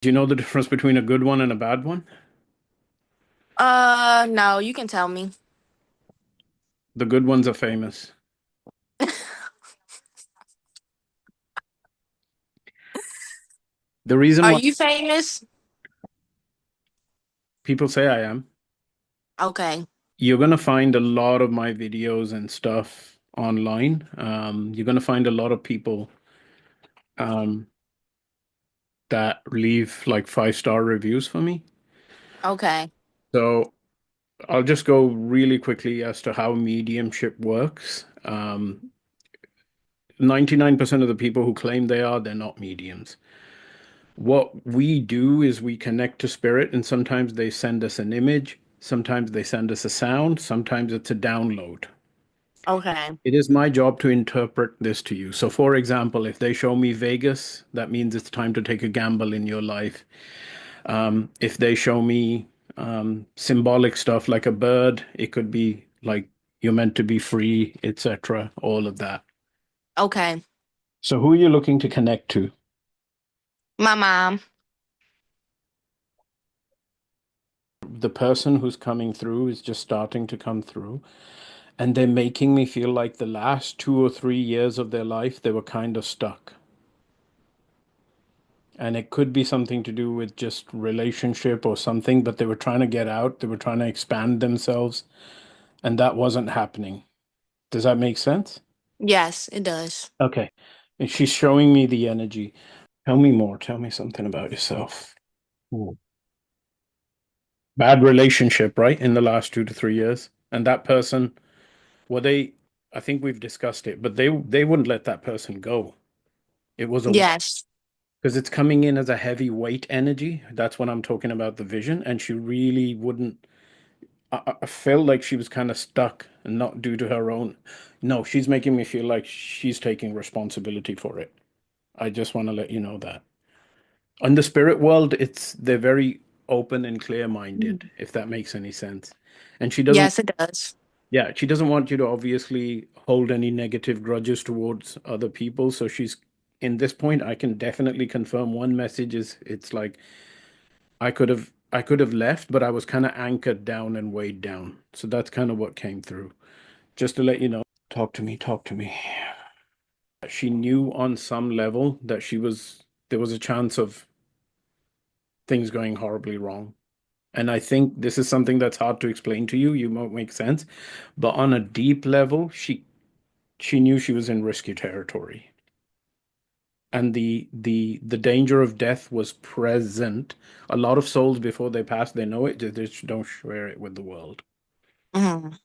Do you know the difference between a good one and a bad one? No, you can tell me. The good ones are famous. The reason Are why you famous? people say I am, Okay. you're going to find a lot of my videos and stuff online. You're going to find a lot of people um, that leave like 5-star reviews for me. Okay. So I'll just go really quickly as to how mediumship works. 99% of the people who claim they are, they're not mediums. What we do is we connect to spirit, and sometimes they send us an image, sometimes they send us a sound, sometimes it's a download. Okay. It is my job to interpret this to you. So, for example, if they show me Vegas, that means it's time to take a gamble in your life. If they show me symbolic stuff like a bird, it could be like you're meant to be free, etc., all of that. Okay. So, who are you looking to connect to? My mom. The person who's coming through is just starting to come through. And they're making me feel like the last 2 or 3 years of their life, they were kind of stuck. And it could be something to do with just relationship or something, but they were trying to get out. They were trying to expand themselves, and that wasn't happening. Does that make sense? Yes, it does. Okay. And she's showing me the energy. Tell me more. Tell me something about yourself. Ooh. Bad relationship, right? In the last 2 to 3 years. And that person, well, I think we've discussed it, but they wouldn't let that person go. It was a Yes. because it's coming in as a heavy weight energy. That's when I'm talking about the vision. And she really wouldn't. I felt like she was kind of stuck and not due to her own. No, she's making me feel like she's taking responsibility for it. I just want to let you know that. In the spirit world, they're very open and clear-minded, Mhm. if that makes any sense. And she doesn't, Yes, it does. yeah, she doesn't want you to obviously hold any negative grudges towards other people. So she's in this point, I can definitely confirm one message is it's like I could have left, but I was kind of anchored down and weighed down. So that's kind of what came through. Just to let you know, talk to me, talk to me. She knew on some level that there was a chance of things going horribly wrong. And I think this is something that's hard to explain to you. You won't make sense. But on a deep level, she knew she was in risky territory. And the danger of death was present. A lot of souls before they pass, they know it, they just don't share it with the world. Mhm.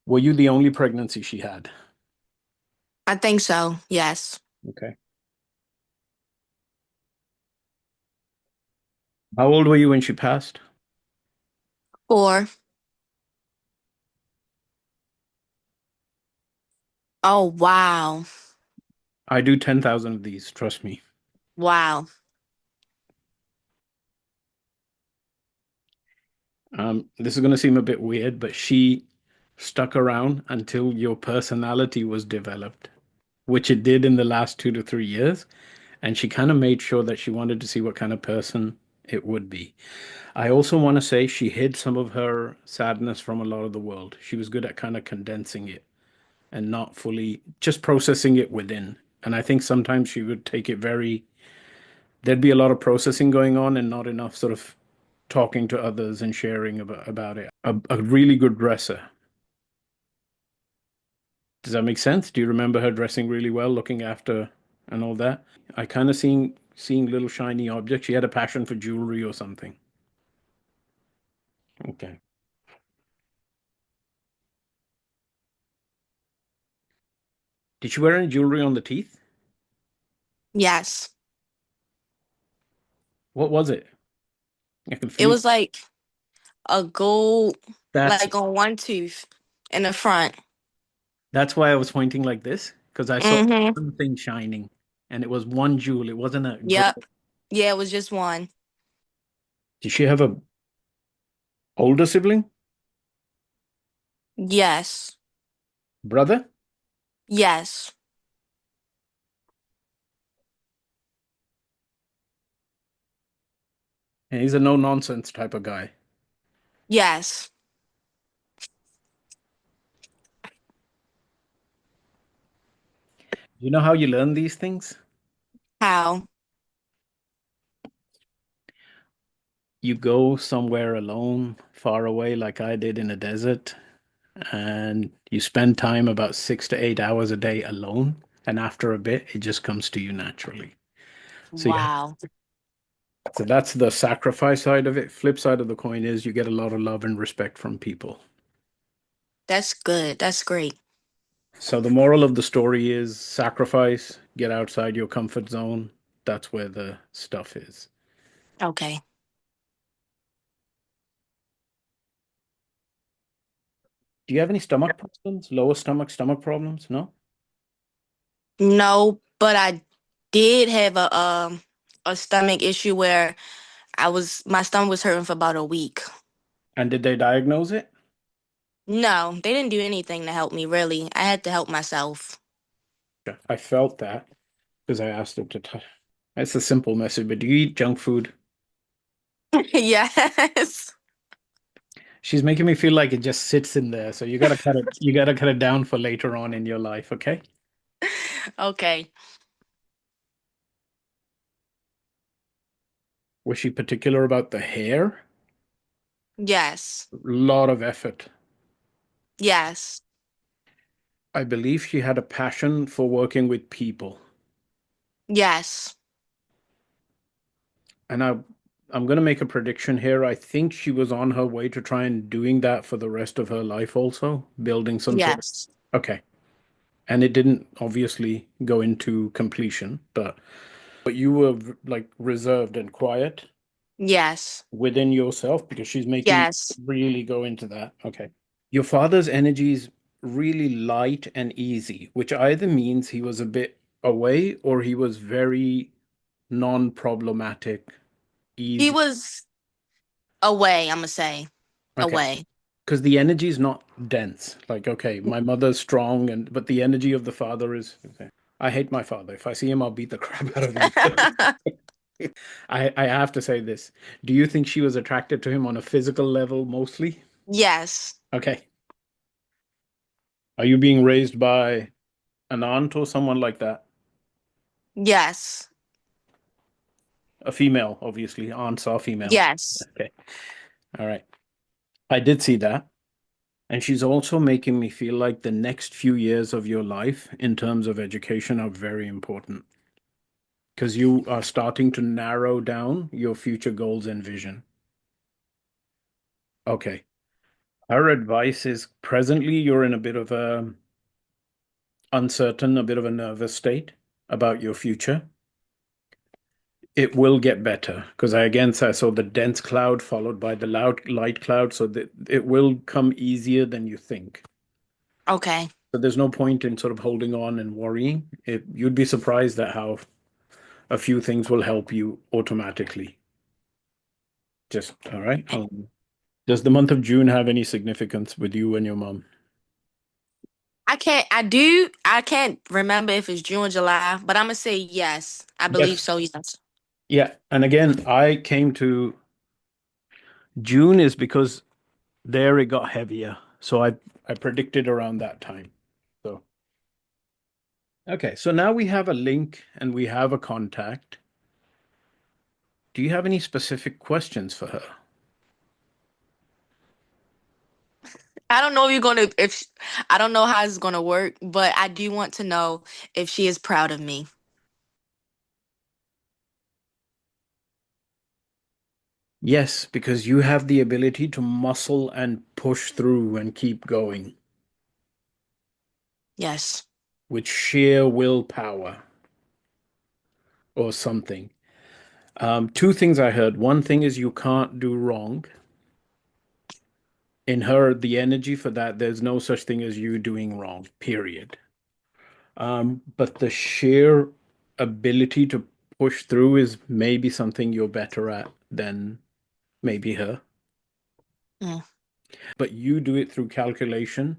Were you the only pregnancy she had? I think so. Yes. Okay. How old were you when she passed? 4. Oh, wow. I do 10,000 of these, trust me. Wow. This is going to seem a bit weird, but she stuck around until your personality was developed, which it did in the last 2 to 3 years. And she kind of made sure that she wanted to see what kind of person it would be. I also want to say she hid some of her sadness from a lot of the world. She was good at kind of condensing it and not fully just processing it within. And I think sometimes she would take it there'd be a lot of processing going on and not enough sort of talking to others and sharing about it. A really good dresser. Does that make sense? Do you remember her dressing really well, looking after and all that? I kind of seeing little shiny objects. She had a passion for jewelry or something. Okay. Did she wear any jewelry on the teeth? Yes. What was it? I can It feel was like a gold, that's like on one tooth in the front. that's why I was pointing like this because I saw Mm-hmm. something shining and it was one jewel. It wasn't a great. Yep. Yeah, it was just one. Did she have a older sibling? Yes. Brother? Yes. And he's a no nonsense type of guy. Yes. You know how you learn these things? How? You go somewhere alone, far away, like I did in a desert, and you spend time about 6 to 8 hours a day alone. And after a bit, it just comes to you naturally. So yeah, Wow. so that's the sacrifice side of it. Flip side of the coin is you get a lot of love and respect from people. That's good. That's great. So the moral of the story is sacrifice, get outside your comfort zone. That's where the stuff is. Okay. Do you have any stomach problems? Lower stomach problems? No? No, but I did have a stomach issue where my stomach was hurting for about a week. And did they diagnose it? No, they didn't do anything to help me really. I had to help myself. Yeah, I felt that because I asked them to. It's a simple message, but do you eat junk food? Yes. She's making me feel like it just sits in there. So you gotta cut it. You gotta cut it down for later on in your life. Okay? Okay. Was she particular about the hair? Yes. Lot of effort. Yes. I believe she had a passion for working with people. Yes. And I'm going to make a prediction here. I think she was on her way to try and doing that for the rest of her life also, building some sort of. Yes. Okay. And it didn't obviously go into completion, but you were like reserved and quiet Yes. within yourself because she's making you Yes. really go into that. Okay. Your father's energy is really light and easy, which either means he was a bit away or he was very non-problematic, He easy. was away, I'm gonna say. Okay. Away. Because the energy is not dense. Like, okay, my mother's strong, and but the energy of the father is. Okay. I hate my father. If I see him, I'll beat the crap out of him. I have to say this. Do you think she was attracted to him on a physical level mostly? Yes. Okay. Are you being raised by an aunt or someone like that? Yes. A female, obviously. Aunts are female. Yes. Okay. All right. I did see that. And she's also making me feel like the next few years of your life in terms of education are very important because you are starting to narrow down your future goals and vision. Okay. Her advice is presently you're in a bit of a uncertain, a bit of a nervous state about your future. It will get better because I saw the dense cloud followed by the loud light cloud, so that it will come easier than you think. Okay. So there's no point in sort of holding on and worrying. You'd be surprised at how a few things will help you automatically. Just all right. Does the month of June have any significance with you and your mom? I can't remember if it's June or July, but I'm gonna say yes. I believe Yes. so, yes. Yeah. And again, I came to June is because there it got heavier. So I predicted around that time. So okay. So now we have a link and we have a contact. Do you have any specific questions for her? I don't know if you're gonna if sh- I don't know how it's gonna work, but I do want to know if she is proud of me. Yes, because you have the ability to muscle and push through and keep going Yes. with sheer willpower or something. Two things I heard. One thing is you can't do wrong. In her, the energy for that, there's no such thing as you doing wrong, period. But the sheer ability to push through is maybe something you're better at than maybe her. Mm. But you do it through calculation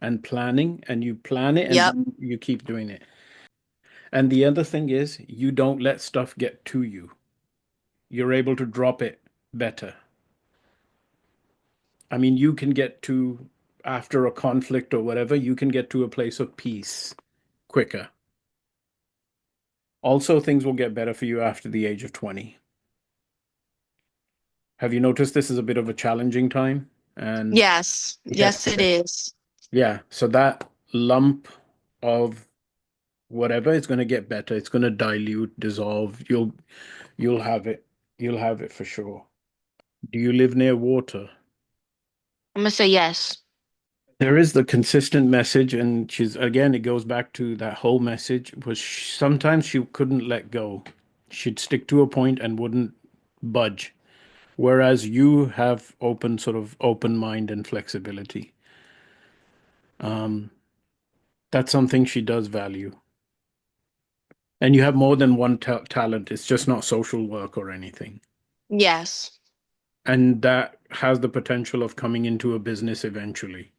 and planning, and you plan it and Yep. then you keep doing it. And the other thing is you don't let stuff get to you. You're able to drop it better. I mean, you can get to, after a conflict or whatever, you can get to a place of peace quicker. Also, things will get better for you after the age of 20. Have you noticed this is a bit of a challenging time? And Yes. it gets Yes, it better. is. Yeah, so that lump of whatever is going to get better. It's going to dilute, dissolve. You'll have it. You'll have it for sure. Do you live near water? I'm gonna say yes. There is the consistent message, and she's again, it goes back to that whole message was sometimes she couldn't let go. She'd stick to a point and wouldn't budge. Whereas you have sort of open mind and flexibility. Um, that's something she does value. And you have more than one ta talent. It's just not social work or anything. Yes. And that has the potential of coming into a business eventually.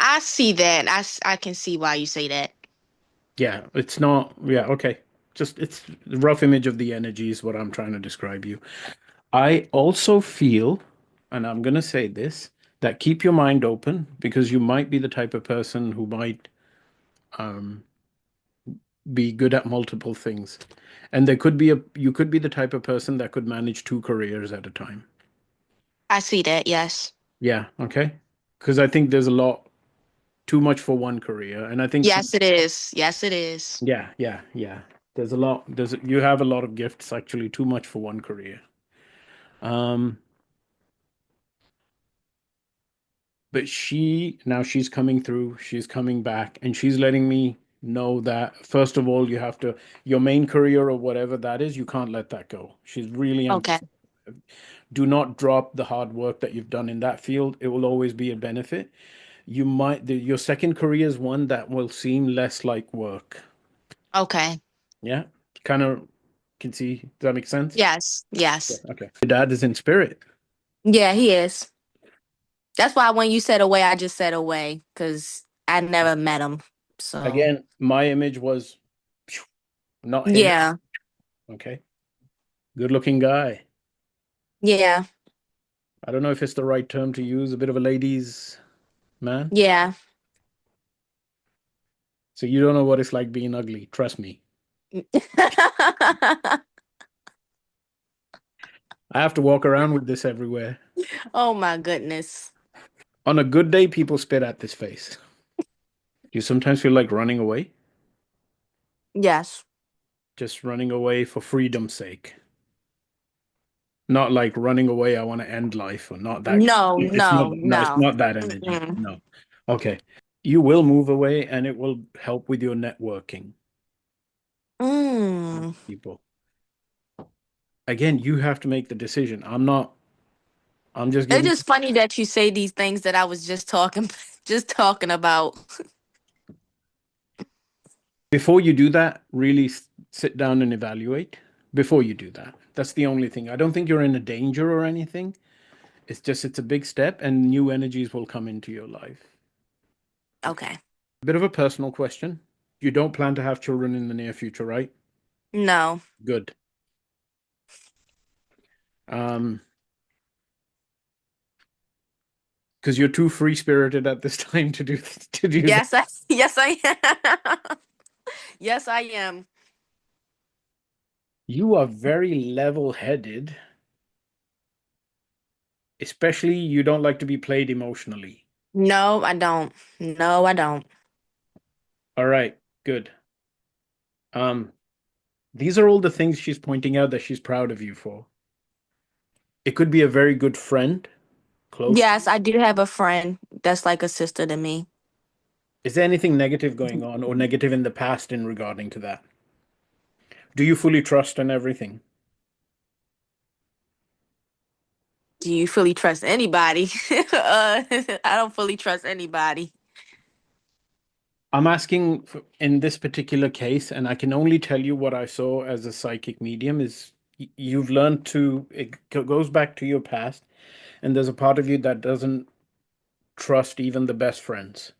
I see that. I can see why you say that. Yeah, it's not, yeah, okay. Just it's the rough image of the energy is what I'm trying to describe you. I also feel, and I'm going to say this, that keep your mind open because you might be the type of person who might um, be good at multiple things. And you could be the type of person that could manage two careers at a time. I see that. Yes. Yeah, okay. Because I think there's a lot too much for one career. And I think Yes, it is. Yes, it is. yeah, yeah, yeah. You have a lot of gifts, actually, too much for one career. Um, but now she's coming through, she's coming back, and she's letting me know that first of all, your main career or whatever that is, you can't let that go. She's really Okay. emphasizing. Do not drop the hard work that you've done in that field. It will always be a benefit. Your second career is one that will seem less like work. Okay. Yeah, kind of can see. Does that make sense? Yes. Yeah, Yes. okay. Your dad is in spirit. Yeah, he is. That's why when you said away, I just said away because I never met him. So Again, my image was phew, not him. yeah. Okay. Good looking guy. Yeah. I don't know if it's the right term to use, a bit of a ladies' man. Yeah. So you don't know what it's like being ugly. Trust me. I have to walk around with this everywhere. Oh my goodness. On a good day, people spit at this face. Do you sometimes feel like running away? Yes. Just running away for freedom's sake. Not like running away, I want to end life or not that. No, It's not, no, no, it's no. not that energy. Mm-mm. No. Okay. You will move away and it will help with your networking, Mm. people. Again, you have to make the decision. I'm just It's giving. just funny that you say these things that I was just talking just talking about. Before you do that, really sit down and evaluate before you do that. That's the only thing. I don't think you're in a danger or anything. It's a big step and new energies will come into your life. Okay. A bit of a personal question. You don't plan to have children in the near future, right? No. Good. Um, because you're too free-spirited at this time to do that. Yes, yes I am. Yes, I am. You are very level-headed, especially you don't like to be played emotionally. No, I don't. No, I don't. All right, good. Um, these are all the things she's pointing out that she's proud of you for. It could be a very good friend, close to Yes, you. I do have a friend that's like a sister to me. Is there anything negative going on or negative in the past in regarding to that? Do you fully trust in everything? Do you fully trust anybody? I don't fully trust anybody. I'm asking in this particular case, and I can only tell you what I saw as a psychic medium is you've learned goes back to your past, and there's a part of you that doesn't trust even the best friends.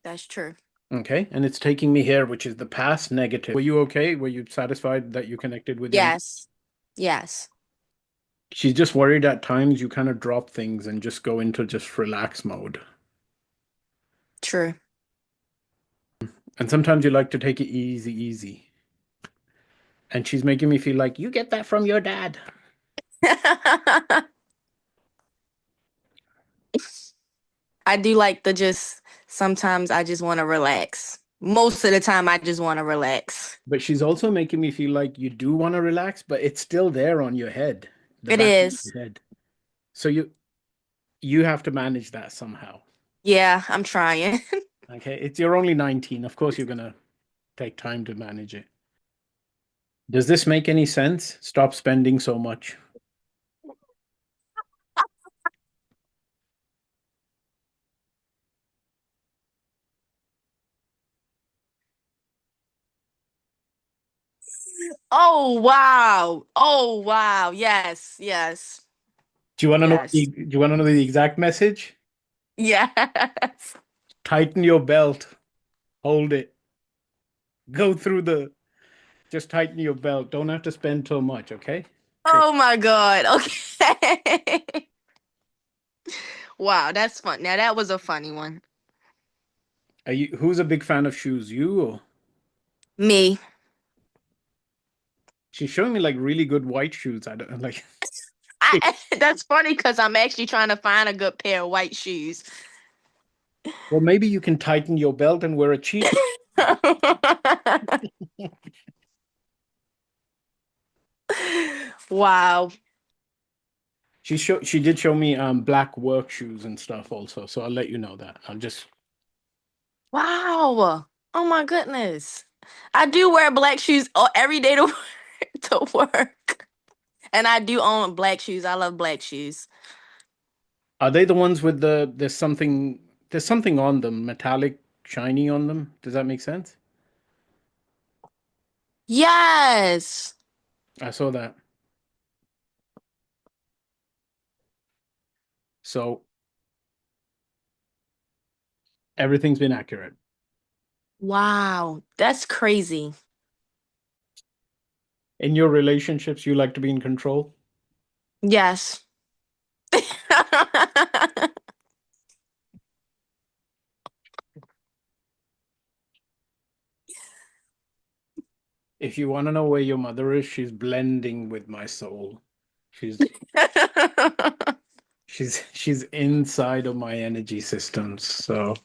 That's true. Okay, and it's taking me here, which is the past negative. Were you okay? Were you satisfied that you connected with your? Yes. Yes. She's just worried at times you kind of drop things and just go into just relax mode. True. And sometimes you like to take it easy, easy. And she's making me feel like you get that from your dad. I do like the just sometimes I just want to relax. Most of the time I just want to relax. But she's also making me feel like you do want to relax, but it's still there on your head, the It back of is. your head. So you have to manage that somehow. Yeah, I'm trying. Okay, it's you're only 19. Of course, you're gonna take time to manage it. Does this make any sense? Stop spending so much. Oh wow. Oh wow. Yes, yes. Do you want to know Yes. do you want to know the exact message? Yes. Tighten your belt. Hold it. Go through the just tighten your belt. Don't have to spend so much, okay? Okay. Oh my God. Okay. Wow, that's fun. Now that was a funny one. Are you who's a big fan of shoes? You or Me. she's showing me like really good white shoes. I don't like That's funny because I'm actually trying to find a good pair of white shoes. well, maybe you can tighten your belt and wear a cheap. Wow. She did show me black work shoes and stuff also, so I'll let you know that. I'll just Wow. Oh my goodness. I do wear black shoes every day to to work. And I do own black shoes. I love black shoes. are they the ones with there's something on them, metallic shiny on them? Does that make sense? Yes. I saw that. So everything's been accurate. Wow. That's crazy. In your relationships, you like to be in control. Yes. If you want to know where your mother is, she's blending with my soul. She's she's inside of my energy systems. So